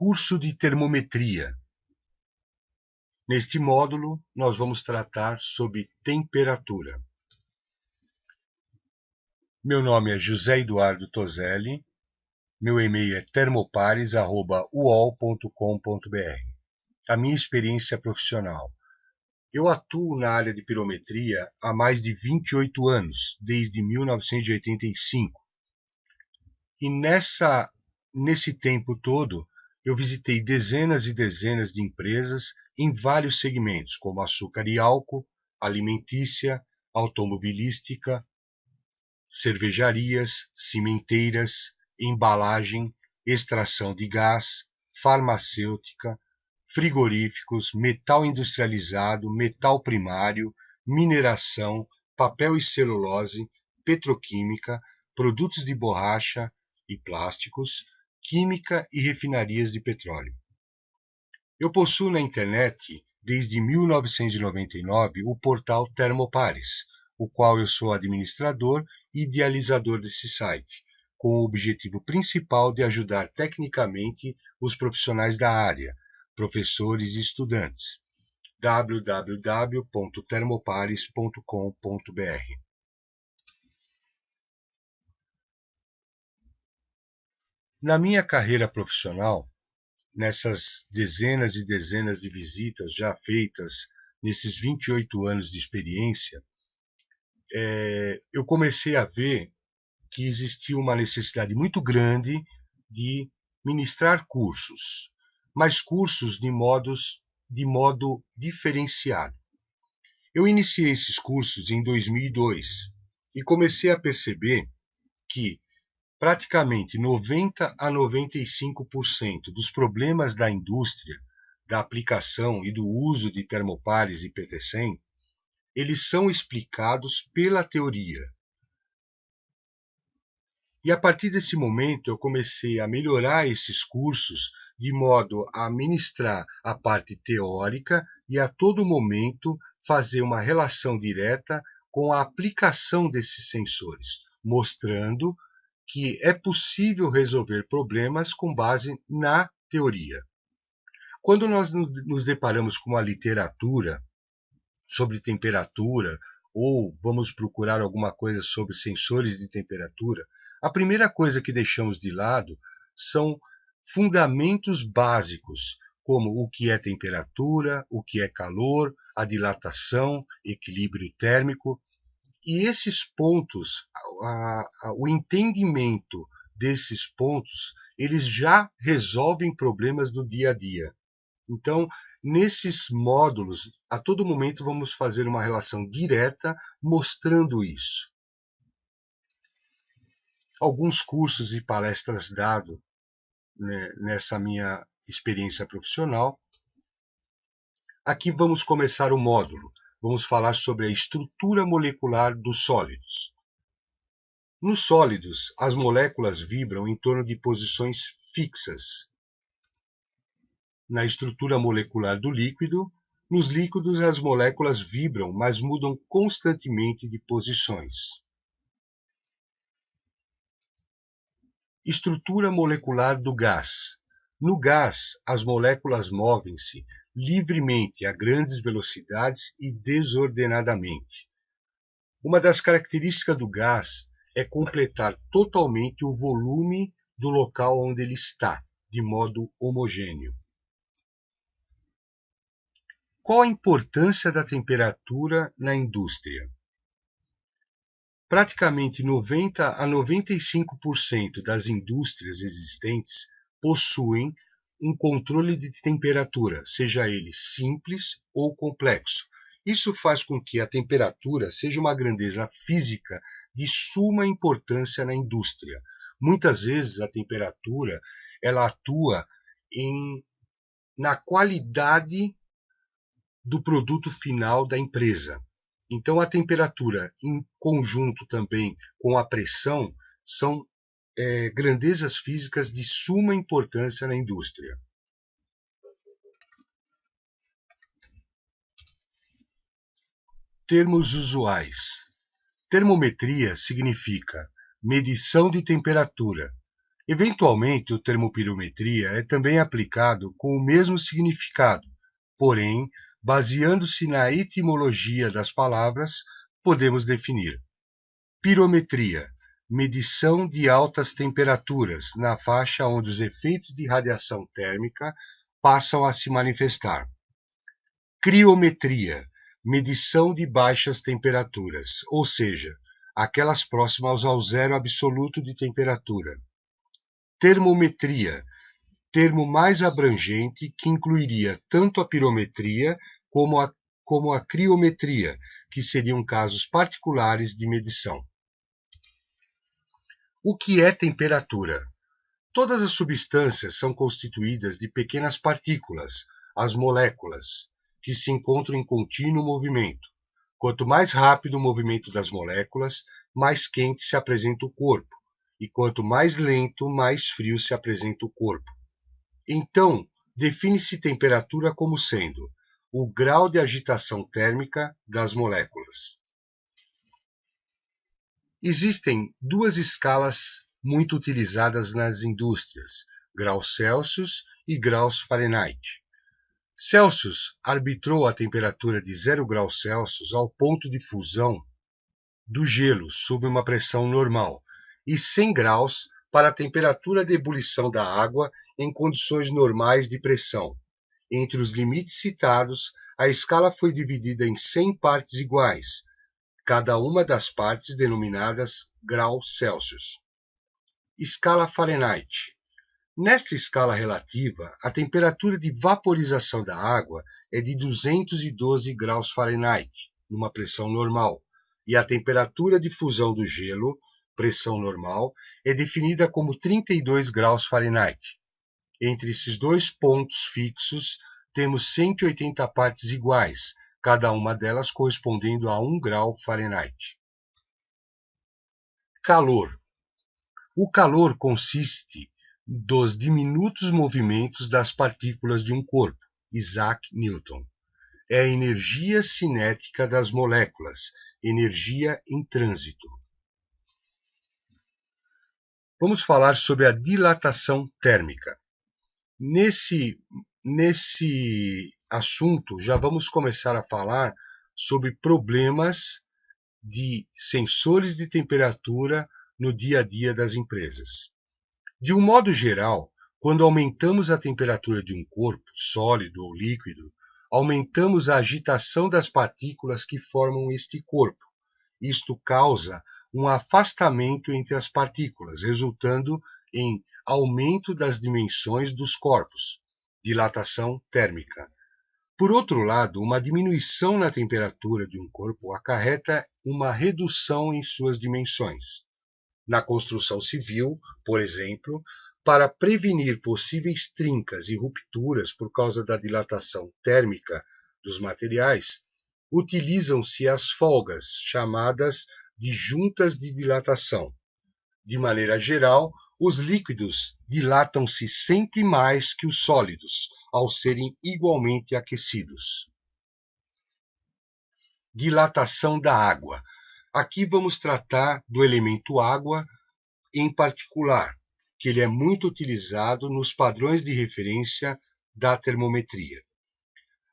Curso de termometria. Neste módulo, nós vamos tratar sobre temperatura. Meu nome é José Eduardo Toselli. Meu e-mail é termopares@uol.com.br. A minha experiência profissional. Eu atuo na área de pirometria há mais de 28 anos, desde 1985. E nesse tempo todo, eu visitei dezenas e dezenas de empresas em vários segmentos, como açúcar e álcool, alimentícia, automobilística, cervejarias, cimenteiras, embalagem, extração de gás, farmacêutica, frigoríficos, metal industrializado, metal primário, mineração, papel e celulose, petroquímica, produtos de borracha e plásticos, química e refinarias de petróleo. Eu possuo na internet, desde 1999, o portal Termopares, o qual eu sou administrador e idealizador desse site, com o objetivo principal de ajudar tecnicamente os profissionais da área, professores e estudantes. www.termopares.com.br. Na minha carreira profissional, nessas dezenas e dezenas de visitas já feitas nesses 28 anos de experiência, eu comecei a ver que existia uma necessidade muito grande de ministrar cursos, mas cursos de modo diferenciado. Eu iniciei esses cursos em 2002 e comecei a perceber que praticamente 90 a 95% dos problemas da indústria, da aplicação e do uso de termopares e PT100, eles são explicados pela teoria. E a partir desse momento eu comecei a melhorar esses cursos de modo a ministrar a parte teórica e a todo momento fazer uma relação direta com a aplicação desses sensores, mostrando que é possível resolver problemas com base na teoria. Quando nós nos deparamos com a literatura sobre temperatura, ou vamos procurar alguma coisa sobre sensores de temperatura, a primeira coisa que deixamos de lado são fundamentos básicos, como o que é temperatura, o que é calor, a dilatação, equilíbrio térmico. E esses pontos, o entendimento desses pontos, eles já resolvem problemas do dia a dia. Então, nesses módulos, a todo momento vamos fazer uma relação direta mostrando isso. Alguns cursos e palestras dados, né, nessa minha experiência profissional. Aqui vamos começar o módulo. Vamos falar sobre a estrutura molecular dos sólidos. Nos sólidos, as moléculas vibram em torno de posições fixas. Na estrutura molecular do líquido, nos líquidos as moléculas vibram, mas mudam constantemente de posições. Estrutura molecular do gás. No gás, as moléculas movem-se livremente a grandes velocidades e desordenadamente. Uma das características do gás é completar totalmente o volume do local onde ele está, de modo homogêneo. Qual a importância da temperatura na indústria? Praticamente 90 a 95% das indústrias existentes possuem um controle de temperatura, seja ele simples ou complexo. Isso faz com que a temperatura seja uma grandeza física de suma importância na indústria. Muitas vezes a temperatura ela atua na qualidade do produto final da empresa. Então, a temperatura, em conjunto também com a pressão, são grandezas físicas de suma importância na indústria. Termos usuais. Termometria significa medição de temperatura, Eventualmente, o termo pirometria é também aplicado com o mesmo significado, porém, baseando-se na etimologia das palavras, podemos definir: pirometria, medição de altas temperaturas na faixa onde os efeitos de radiação térmica passam a se manifestar. Criometria, medição de baixas temperaturas, ou seja, aquelas próximas ao zero absoluto de temperatura. Termometria, termo mais abrangente que incluiria tanto a pirometria como a criometria, que seriam casos particulares de medição. O que é temperatura? Todas as substâncias são constituídas de pequenas partículas, as moléculas, que se encontram em contínuo movimento. Quanto mais rápido o movimento das moléculas, mais quente se apresenta o corpo, e quanto mais lento, mais frio se apresenta o corpo. Então, define-se temperatura como sendo o grau de agitação térmica das moléculas. Existem duas escalas muito utilizadas nas indústrias, graus Celsius e graus Fahrenheit. Celsius arbitrou a temperatura de 0 graus Celsius ao ponto de fusão do gelo sob uma pressão normal e 100 graus para a temperatura de ebulição da água em condições normais de pressão. Entre os limites citados, a escala foi dividida em 100 partes iguais, cada uma das partes denominadas graus Celsius. Escala Fahrenheit. Nesta escala relativa, a temperatura de vaporização da água é de 212 graus Fahrenheit, numa pressão normal, e a temperatura de fusão do gelo, pressão normal, é definida como 32 graus Fahrenheit. Entre esses dois pontos fixos, temos 180 partes iguais, cada uma delas correspondendo a 1 grau Fahrenheit. Calor. O calor consiste dos diminutos movimentos das partículas de um corpo, Isaac Newton. É a energia cinética das moléculas, energia em trânsito. Vamos falar sobre a dilatação térmica. Nesse assunto, já vamos começar a falar sobre problemas de sensores de temperatura no dia a dia das empresas. De um modo geral, quando aumentamos a temperatura de um corpo, sólido ou líquido, aumentamos a agitação das partículas que formam este corpo. Isto causa um afastamento entre as partículas, resultando em aumento das dimensões dos corpos, dilatação térmica. Por outro lado, uma diminuição na temperatura de um corpo acarreta uma redução em suas dimensões. Na construção civil, por exemplo, para prevenir possíveis trincas e rupturas por causa da dilatação térmica dos materiais, utilizam-se as folgas, chamadas de juntas de dilatação. De maneira geral, os líquidos dilatam-se sempre mais que os sólidos, ao serem igualmente aquecidos. Dilatação da água. Aqui vamos tratar do elemento água em particular, que ele é muito utilizado nos padrões de referência da termometria.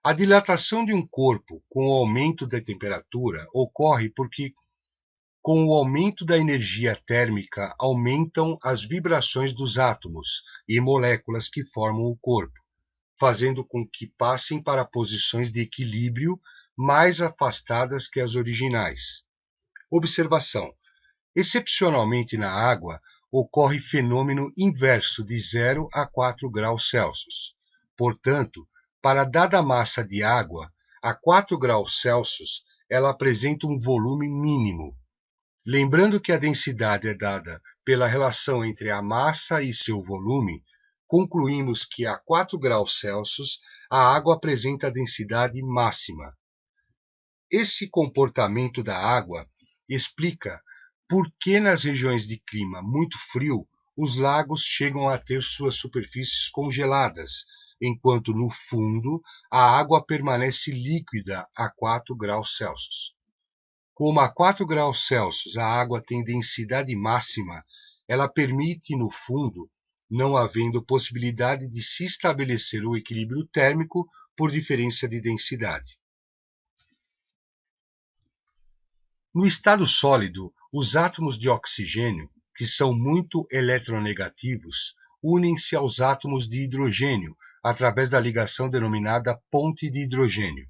A dilatação de um corpo com o aumento da temperatura ocorre porque, com o aumento da energia térmica, aumentam as vibrações dos átomos e moléculas que formam o corpo, fazendo com que passem para posições de equilíbrio mais afastadas que as originais. Observação: excepcionalmente na água, ocorre fenômeno inverso de 0 a 4 graus Celsius. Portanto, para dada massa de água, a 4 graus Celsius, ela apresenta um volume mínimo. Lembrando que a densidade é dada pela relação entre a massa e seu volume, concluímos que a 4 graus Celsius a água apresenta a densidade máxima. Esse comportamento da água explica por que nas regiões de clima muito frio os lagos chegam a ter suas superfícies congeladas, enquanto no fundo a água permanece líquida a 4 graus Celsius. Como a 4 graus Celsius a água tem densidade máxima, ela permite, no fundo, não havendo possibilidade de se estabelecer o equilíbrio térmico por diferença de densidade. No estado sólido, os átomos de oxigênio, que são muito eletronegativos, unem-se aos átomos de hidrogênio através da ligação denominada ponte de hidrogênio.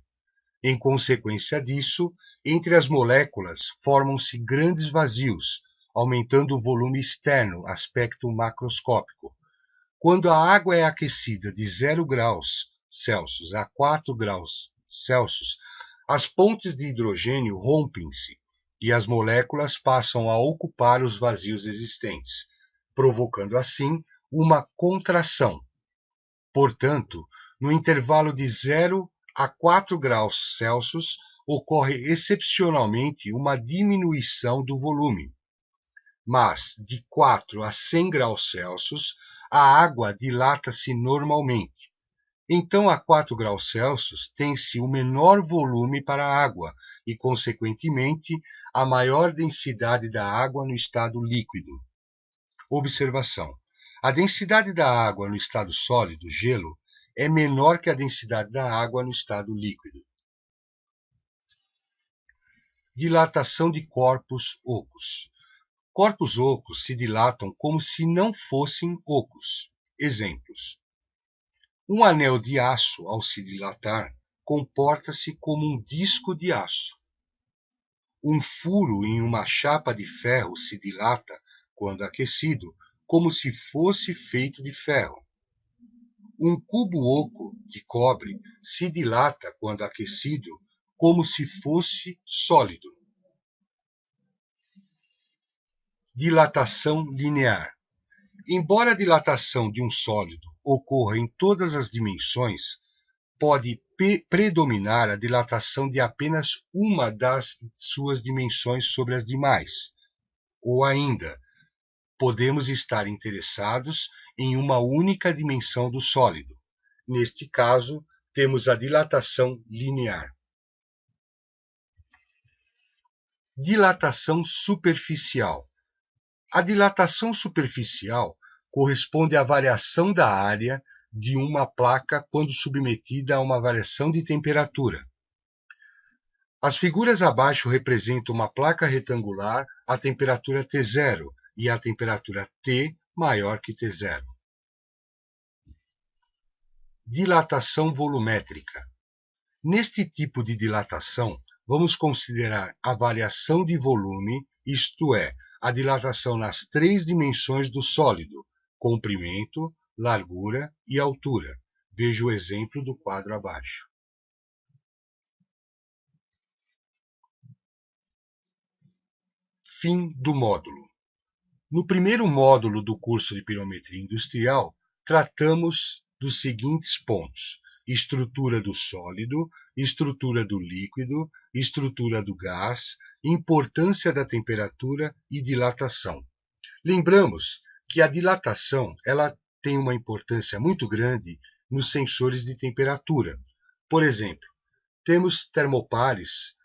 Em consequência disso, entre as moléculas formam-se grandes vazios, aumentando o volume externo, aspecto macroscópico. Quando a água é aquecida de 0 graus Celsius a 4 graus Celsius, as pontes de hidrogênio rompem-se e as moléculas passam a ocupar os vazios existentes, provocando assim uma contração. Portanto, no intervalo de 0 a 4 graus Celsius, ocorre excepcionalmente uma diminuição do volume. Mas, de 4 a 100 graus Celsius, a água dilata-se normalmente. Então, a 4 graus Celsius tem-se o menor volume para a água e, consequentemente, a maior densidade da água no estado líquido. Observação: a densidade da água no estado sólido, gelo, é menor que a densidade da água no estado líquido. Dilatação de corpos ocos. Corpos ocos se dilatam como se não fossem ocos. Exemplos: um anel de aço, ao se dilatar, comporta-se como um disco de aço. Um furo em uma chapa de ferro se dilata, quando aquecido, como se fosse feito de ferro. Um cubo oco de cobre se dilata, quando aquecido, como se fosse sólido. Dilatação linear. Embora a dilatação de um sólido ocorra em todas as dimensões, pode predominar a dilatação de apenas uma das suas dimensões sobre as demais. Ou ainda, podemos estar interessados em uma única dimensão do sólido. Neste caso, temos a dilatação linear. Dilatação superficial. A dilatação superficial corresponde à variação da área de uma placa quando submetida a uma variação de temperatura. As figuras abaixo representam uma placa retangular a temperatura T0 e a temperatura T maior que T0. Dilatação volumétrica. Neste tipo de dilatação, vamos considerar a variação de volume, isto é, a dilatação nas três dimensões do sólido: comprimento, largura e altura. Veja o exemplo do quadro abaixo. Fim do módulo. No primeiro módulo do curso de Pirometria Industrial, tratamos dos seguintes pontos: estrutura do sólido, estrutura do líquido, estrutura do gás, importância da temperatura e dilatação. Lembramos que a dilatação ela tem uma importância muito grande nos sensores de temperatura. Por exemplo, temos termopares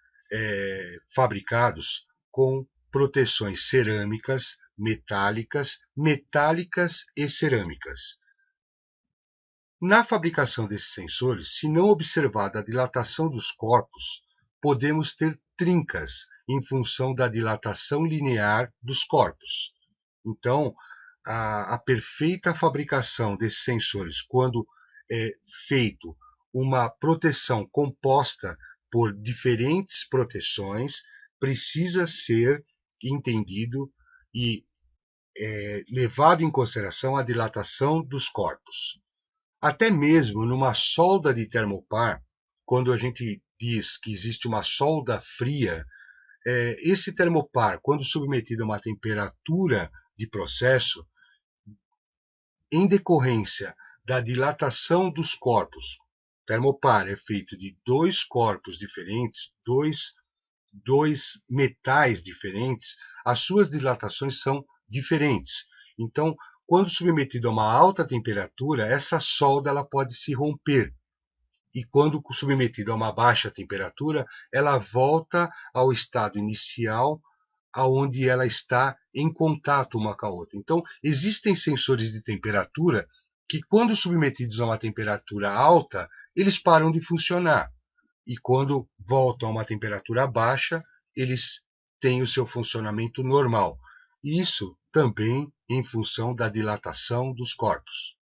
fabricados com proteções cerâmicas, metálicas e cerâmicas. Na fabricação desses sensores, se não observada a dilatação dos corpos, podemos ter trincas em função da dilatação linear dos corpos. Então, a perfeita fabricação desses sensores, quando é feito uma proteção composta por diferentes proteções, precisa ser entendido e levado em consideração a dilatação dos corpos. Até mesmo numa solda de termopar, quando a gente diz que existe uma solda fria, esse termopar, quando submetido a uma temperatura de processo, em decorrência da dilatação dos corpos, o termopar é feito de dois corpos diferentes, dois metais diferentes, as suas dilatações são diferentes. Então, quando submetido a uma alta temperatura, essa solda ela pode se romper. E quando submetido a uma baixa temperatura, ela volta ao estado inicial aonde ela está em contato uma com a outra. Então, existem sensores de temperatura que, quando submetidos a uma temperatura alta, eles param de funcionar. E quando voltam a uma temperatura baixa, eles têm o seu funcionamento normal. Isso também em função da dilatação dos corpos.